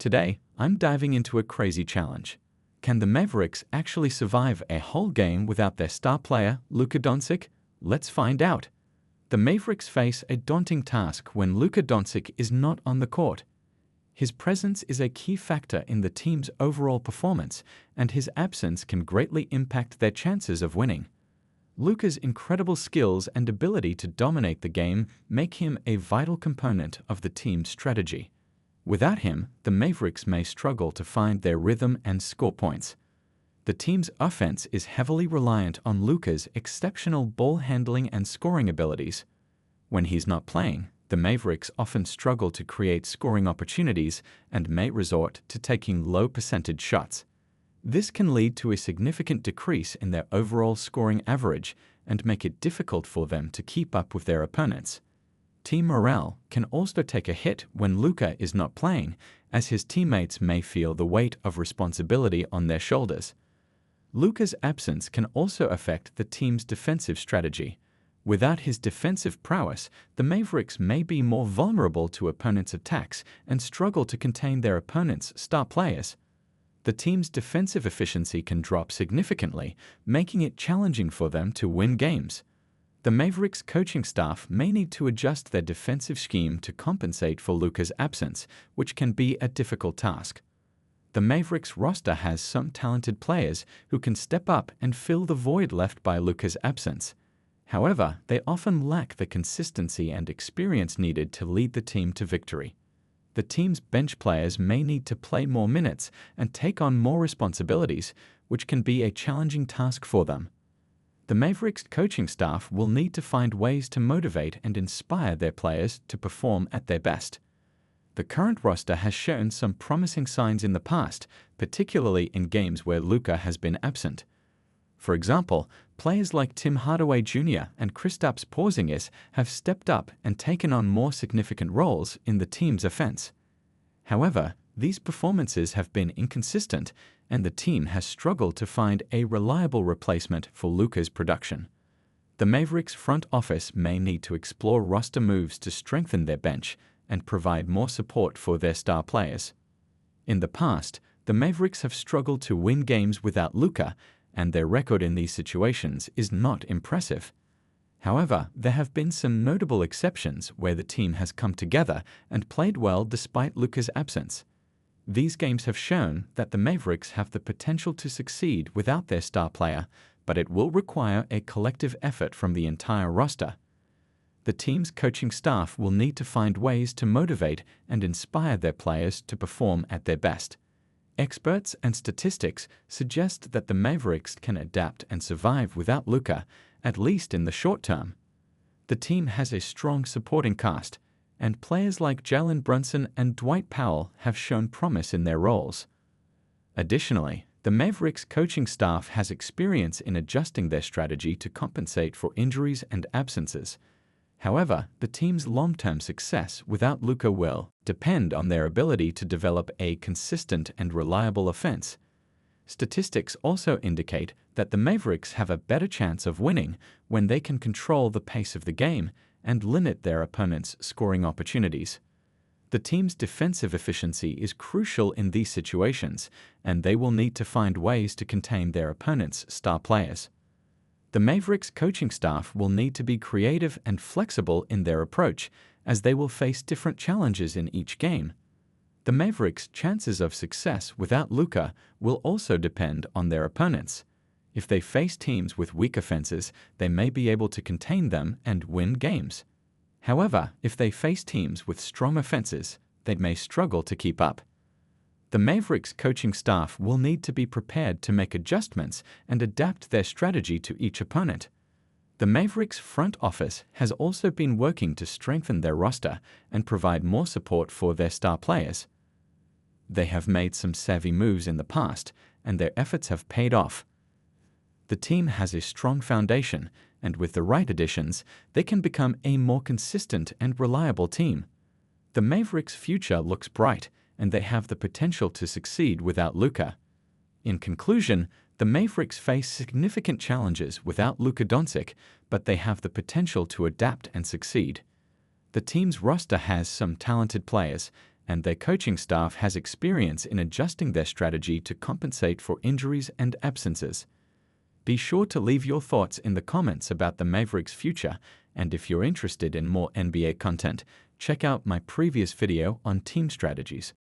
Today, I'm diving into a crazy challenge. Can the Mavericks actually survive a whole game without their star player, Luka Doncic? Let's find out. The Mavericks face a daunting task when Luka Doncic is not on the court. His presence is a key factor in the team's overall performance, and his absence can greatly impact their chances of winning. Luka's incredible skills and ability to dominate the game make him a vital component of the team's strategy. Without him, the Mavericks may struggle to find their rhythm and score points. The team's offense is heavily reliant on Luka's exceptional ball handling and scoring abilities. When he's not playing, the Mavericks often struggle to create scoring opportunities and may resort to taking low-percentage shots. This can lead to a significant decrease in their overall scoring average and make it difficult for them to keep up with their opponents. Team morale can also take a hit when Luka is not playing, as his teammates may feel the weight of responsibility on their shoulders. Luka's absence can also affect the team's defensive strategy. Without his defensive prowess, the Mavericks may be more vulnerable to opponents' attacks and struggle to contain their opponents' star players. The team's defensive efficiency can drop significantly, making it challenging for them to win games. The Mavericks coaching staff may need to adjust their defensive scheme to compensate for Luka's absence, which can be a difficult task. The Mavericks roster has some talented players who can step up and fill the void left by Luka's absence. However, they often lack the consistency and experience needed to lead the team to victory. The team's bench players may need to play more minutes and take on more responsibilities, which can be a challenging task for them. The Mavericks coaching staff will need to find ways to motivate and inspire their players to perform at their best. The current roster has shown some promising signs in the past, particularly in games where Luka has been absent. For example, players like Tim Hardaway Jr. and Kristaps Porzingis have stepped up and taken on more significant roles in the team's offense. However, these performances have been inconsistent, and the team has struggled to find a reliable replacement for Luka's production. The Mavericks front office may need to explore roster moves to strengthen their bench and provide more support for their star players. In the past, the Mavericks have struggled to win games without Luka, and their record in these situations is not impressive. However, there have been some notable exceptions where the team has come together and played well despite Luka's absence. These games have shown that the Mavericks have the potential to succeed without their star player, but it will require a collective effort from the entire roster. The team's coaching staff will need to find ways to motivate and inspire their players to perform at their best. Experts and statistics suggest that the Mavericks can adapt and survive without Luka, at least in the short term. The team has a strong supporting cast, and players like Jalen Brunson and Dwight Powell have shown promise in their roles. Additionally, the Mavericks coaching staff has experience in adjusting their strategy to compensate for injuries and absences. However, the team's long-term success without Luka will depend on their ability to develop a consistent and reliable offense. Statistics also indicate that the Mavericks have a better chance of winning when they can control the pace of the game and limit their opponents' scoring opportunities. The team's defensive efficiency is crucial in these situations, and they will need to find ways to contain their opponents' star players. The Mavericks coaching staff will need to be creative and flexible in their approach, as they will face different challenges in each game. The Mavericks' chances of success without Luka will also depend on their opponents. If they face teams with weak offenses, they may be able to contain them and win games. However, if they face teams with strong offenses, they may struggle to keep up. The Mavericks coaching staff will need to be prepared to make adjustments and adapt their strategy to each opponent. The Mavericks front office has also been working to strengthen their roster and provide more support for their star players. They have made some savvy moves in the past, and their efforts have paid off. The team has a strong foundation, and with the right additions, they can become a more consistent and reliable team. The Mavericks' future looks bright, and they have the potential to succeed without Luka. In conclusion, the Mavericks face significant challenges without Luka Doncic, but they have the potential to adapt and succeed. The team's roster has some talented players, and their coaching staff has experience in adjusting their strategy to compensate for injuries and absences. Be sure to leave your thoughts in the comments about the Mavericks' future, and if you're interested in more NBA content, check out my previous video on team strategies.